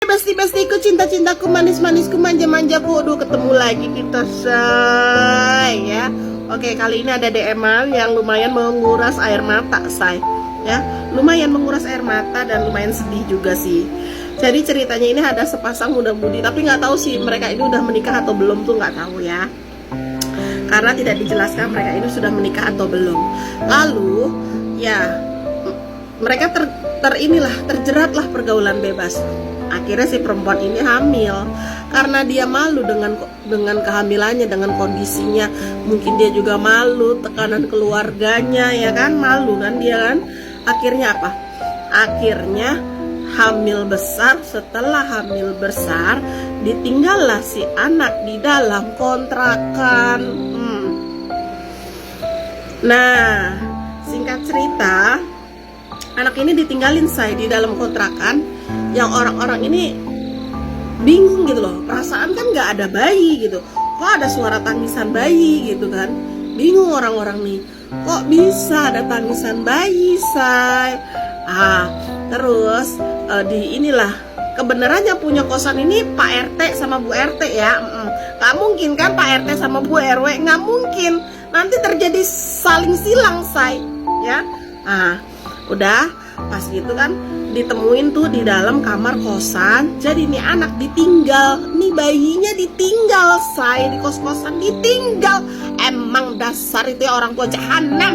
Besti-bestiku, cinta-cintaku, manis-manisku, manja-manjaku. Aduh, ketemu lagi kita, say, ya. Oke, kali ini ada DM-an yang lumayan menguras air mata, say, ya. Lumayan menguras air mata dan lumayan sedih juga sih. Jadi ceritanya ini ada sepasang muda-mudi, tapi nggak tahu sih mereka ini udah menikah atau belum tuh, nggak tahu ya. Karena tidak dijelaskan mereka ini sudah menikah atau belum. Lalu, ya, mereka terjeratlah pergaulan bebas. Akhirnya si perempuan ini hamil karena dia malu dengan kehamilannya, dengan kondisinya. Mungkin dia juga malu, tekanan keluarganya, ya kan, malu kan dia kan. Akhirnya apa? Akhirnya hamil besar. Setelah hamil besar, ditinggallah si anak di dalam kontrakan. Nah, singkat cerita, anak ini ditinggalin, say, di dalam kontrakan. Yang orang-orang ini bingung gitu loh, perasaan kan nggak ada bayi gitu, kok ada suara tangisan bayi gitu kan. Bingung orang-orang nih, kok bisa ada tangisan bayi, say. Terus di inilah kebenarannya punya kosan ini Pak RT sama Bu RT ya. Nggak mungkin kan Pak RT sama Bu RW, nggak mungkin, nanti terjadi saling silang, say, ya. Udah pas gitu kan ditemuin tuh di dalam kamar kosan. Jadi nih anak ditinggal, nih bayinya ditinggal, say, di kos-kosan ditinggal. Emang dasar itu ya orang tua jahanam.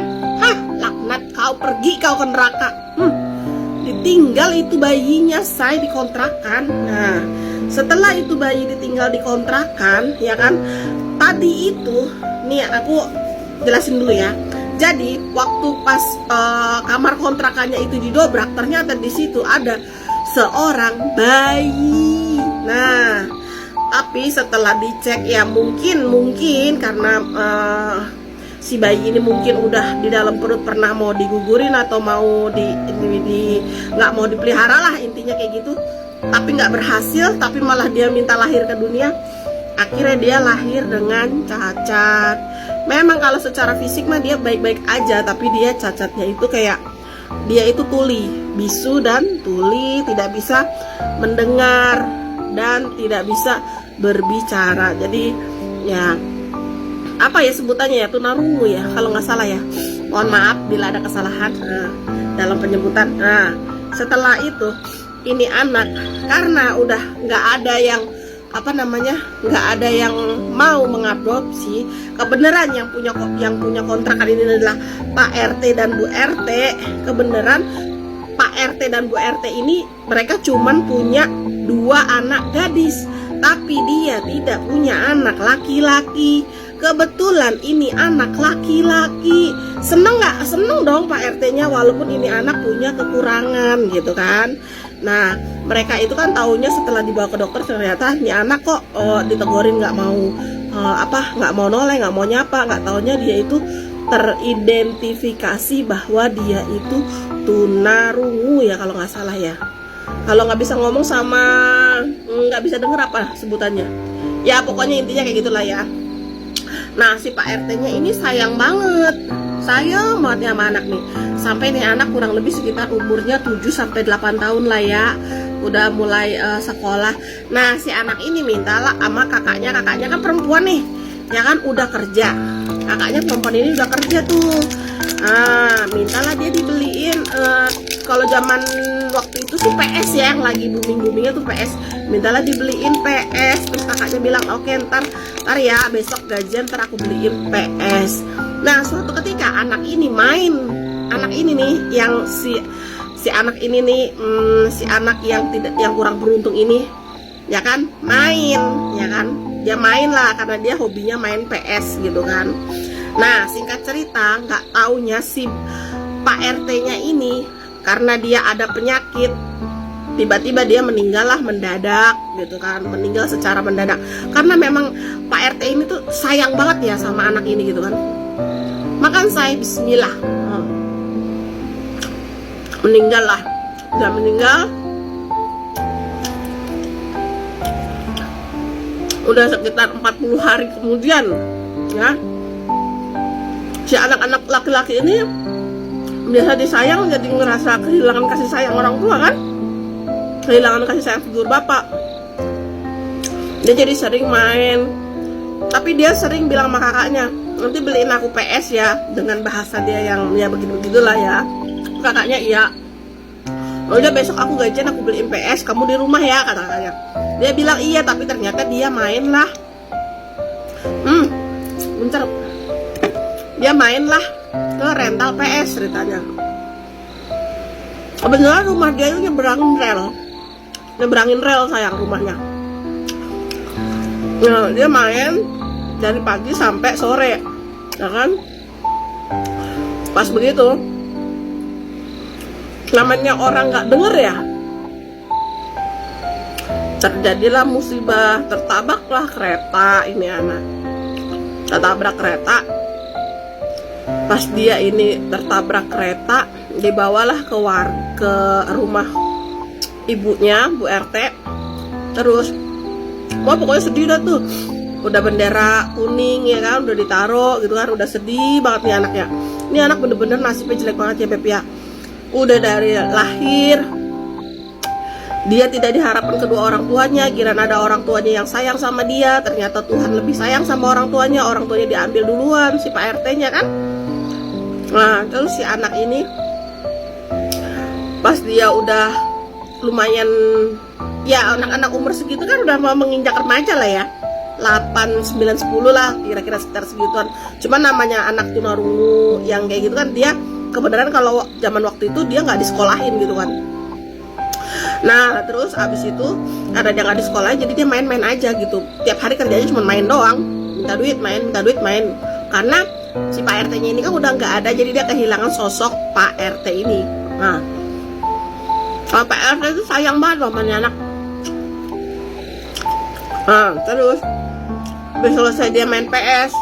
Laknat kau, pergi kau ke neraka. Ditinggal itu bayinya, say, di kontrakan. Nah, setelah itu bayi ditinggal di kontrakan, ya kan, tadi itu nih aku jelasin dulu ya. Jadi waktu pas kamar kontrakannya itu didobrak, ternyata di situ ada seorang bayi. Nah, tapi setelah dicek ya mungkin karena si bayi ini mungkin udah di dalam perut pernah mau digugurin atau mau nggak mau dipelihara lah, intinya kayak gitu. Tapi nggak berhasil, tapi malah dia minta lahir ke dunia. Akhirnya dia lahir dengan cacat. Memang kalau secara fisik mah dia baik-baik aja, tapi dia cacatnya itu kayak dia itu tuli, bisu dan tuli, tidak bisa mendengar dan tidak bisa berbicara. Jadi ya apa ya sebutannya ya, tunarungu ya kalau nggak salah ya. Mohon maaf bila ada kesalahan dalam penyebutan. Nah, setelah itu ini anak karena udah nggak ada yang nggak ada yang mau mengadopsi. Kebenaran yang punya kontrakan ini adalah Pak RT dan Bu RT. Kebenaran Pak RT dan Bu RT ini mereka cuman punya 2 anak gadis, tapi dia tidak punya anak laki-laki. Kebetulan ini anak laki-laki. Seneng nggak? Seneng dong Pak RT-nya, walaupun ini anak punya kekurangan gitu kan. Nah, mereka itu kan taunya setelah dibawa ke dokter, ternyata ini anak kok ditegurin nggak mau nggak mau noleh, nggak mau nyapa. Nggak taunya dia itu teridentifikasi bahwa dia itu tunarungu ya kalau nggak salah ya. Kalau nggak bisa ngomong sama nggak bisa denger apa sebutannya. Ya pokoknya intinya kayak gitulah ya. Nah, si Pak RT-nya ini sayang banget ya sama anak nih. Sampai nih anak kurang lebih sekitar umurnya 7-8 tahun lah ya. Udah mulai sekolah. Nah, si anak ini mintalah sama kakaknya kan perempuan nih, ya kan, udah kerja. Kakaknya perempuan ini udah kerja tuh. Mintalah dia dibeliin kalau zaman waktu itu sih PS ya, yang lagi booming-boomingnya tuh PS. Mintalah dibeliin PS. Terus kakaknya bilang oke, ntar ya besok gajian ntar aku beliin PS. Nah, suatu ketika anak ini nih yang si anak ini nih si anak yang kurang beruntung ini, ya kan, dia main lah karena dia hobinya main PS gitu kan. Nah, singkat cerita, nggak taunya si Pak RT-nya ini karena dia ada penyakit, tiba-tiba dia meninggal lah mendadak gitu kan, meninggal secara mendadak. Karena memang Pak RT ini tuh sayang banget ya sama anak ini gitu kan. Makan, saya bismillah. Meninggal lah. Udah meninggal. Udah sekitar 40 hari kemudian ya, si anak-anak laki-laki ini biasa disayang jadi ngerasa kehilangan kasih sayang orang tua kan. kehilangan kasih sayang figur bapak. Dia jadi sering main, tapi dia sering bilang sama kakaknya, nanti beliin aku PS ya, dengan bahasa dia yang ya begitu-begitulah ya. Kakaknya iya. Udah besok aku gajian aku beliin PS, kamu di rumah ya, kata kakaknya. Dia bilang iya, tapi ternyata dia main lah. Bentar. Dia main lah ke rental PS ceritanya. Kebetulan rumah dia itu nyebrangin rel sayang rumahnya. Nah, dia main dari pagi sampai sore, ya kan? Pas begitu, namanya orang nggak denger ya, terjadilah musibah, tertabraklah kereta ini anak. Tertabrak kereta. Pas dia ini tertabrak kereta, dibawalah ke rumah ibunya, Bu RT. Terus, wah pokoknya sedih dah tuh. Udah bendera kuning ya kan, udah ditaruh gitu kan, udah sedih banget nih anaknya. Ini anak bener-bener nasibnya jelek banget ya Beb ya. Udah dari lahir dia tidak diharapkan kedua orang tuanya, kirain ada orang tuanya yang sayang sama dia, ternyata Tuhan lebih sayang sama orang tuanya diambil duluan si Pak RT-nya kan. Nah, terus si anak ini pas dia udah lumayan ya, anak-anak umur segitu kan udah mau menginjak remaja lah ya, 8, 9, 10 lah kira-kira sekitar segituan. Cuma namanya anak tunarungu yang kayak gitu kan, dia kebenaran kalau zaman waktu itu dia nggak disekolahin gitu kan. Nah terus abis itu karena dia nggak di sekolah, jadi dia main-main aja gitu. Tiap hari kerjanya cuma main doang, minta duit main. Karena si Pak RT-nya ini kan udah nggak ada, jadi dia kehilangan sosok Pak RT ini. Nah, kalau Pak RT itu sayang banget sama anak. Nah terus habis selesai dia main PS,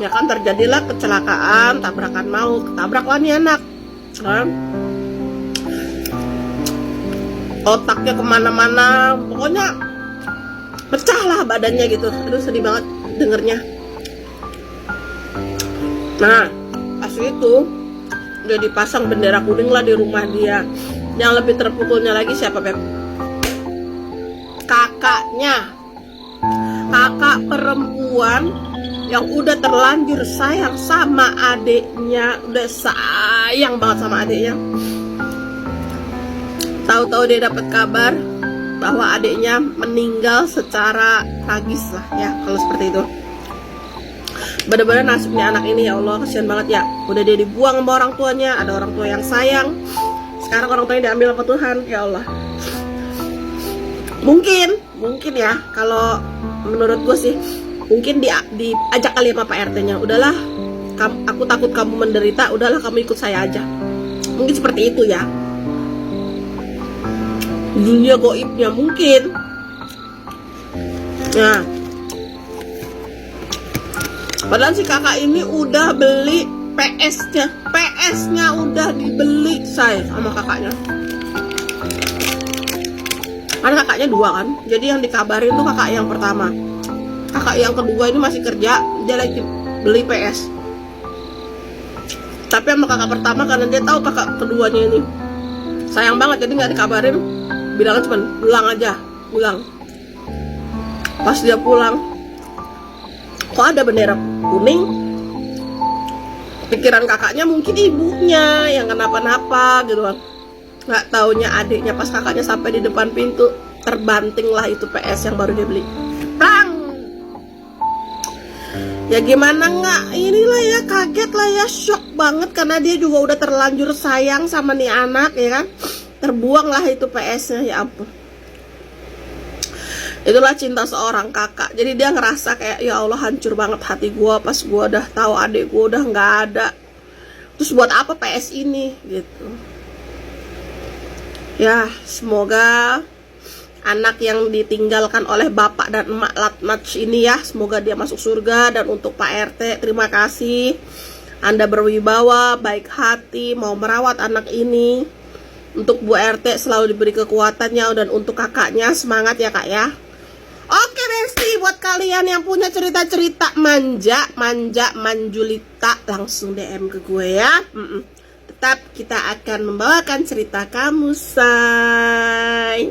ya kan terjadilah kecelakaan, tabrakan mau, ketabraklah nih anak kan. Otaknya kemana-mana, pokoknya pecah lah badannya gitu. Aduh sedih banget dengernya. Nah pas itu udah dipasang bendera kuning lah di rumah dia. Yang lebih terpukulnya lagi siapa Beb? Kakaknya. Kakak perempuan yang udah terlanjur sayang sama adiknya, udah sayang banget sama adiknya. Tahu-tahu dia dapat kabar bahwa adiknya meninggal secara tragis lah ya, kalau seperti itu. Bener-bener nasibnya anak ini ya Allah, kasihan banget ya. Udah dia dibuang sama orang tuanya, ada orang tua yang sayang, sekarang orang tuanya diambil sama Tuhan, ya Allah. Mungkin ya, kalau menurut gue sih, mungkin diajak kali sama Pak RT-nya, udahlah, aku takut kamu menderita, udahlah kamu ikut saya aja. Mungkin seperti itu ya. Dunia goibnya mungkin. Nah, padahal si kakak ini udah beli PS-nya udah dibeli saya sama kakaknya. Karena kakaknya dua kan, jadi yang dikabarin tuh kakak yang pertama. Kakak yang kedua ini masih kerja, dia lagi beli PS. Tapi sama kakak pertama, karena dia tahu kakak keduanya ini sayang banget, jadi nggak dikabarin, bilangnya cuma pulang. Pas dia pulang, kok ada bendera kuning? Pikiran kakaknya mungkin ibunya yang kenapa-napa gitu kan. Nggak taunya adiknya. Pas kakaknya sampai di depan pintu, terbanting lah itu PS yang baru dia beli. Plang! Ya gimana nggak, inilah ya, kaget lah ya, shock banget. Karena dia juga udah terlanjur sayang sama nih anak ya kan. Terbuang lah itu PS-nya, ya ampun. Itulah cinta seorang kakak. Jadi dia ngerasa kayak, ya Allah hancur banget hati gue pas gue udah tahu adik gue udah nggak ada. Terus buat apa PS ini gitu. Ya semoga anak yang ditinggalkan oleh bapak dan emak latmach ini ya, semoga dia masuk surga. Dan untuk Pak RT, terima kasih, Anda berwibawa, baik hati, mau merawat anak ini. Untuk Bu RT selalu diberi kekuatannya, dan untuk kakaknya semangat ya kak ya. Oke Besti, buat kalian yang punya cerita-cerita manjulita, langsung DM ke gue ya. tetap kita akan membawakan cerita kamu, say.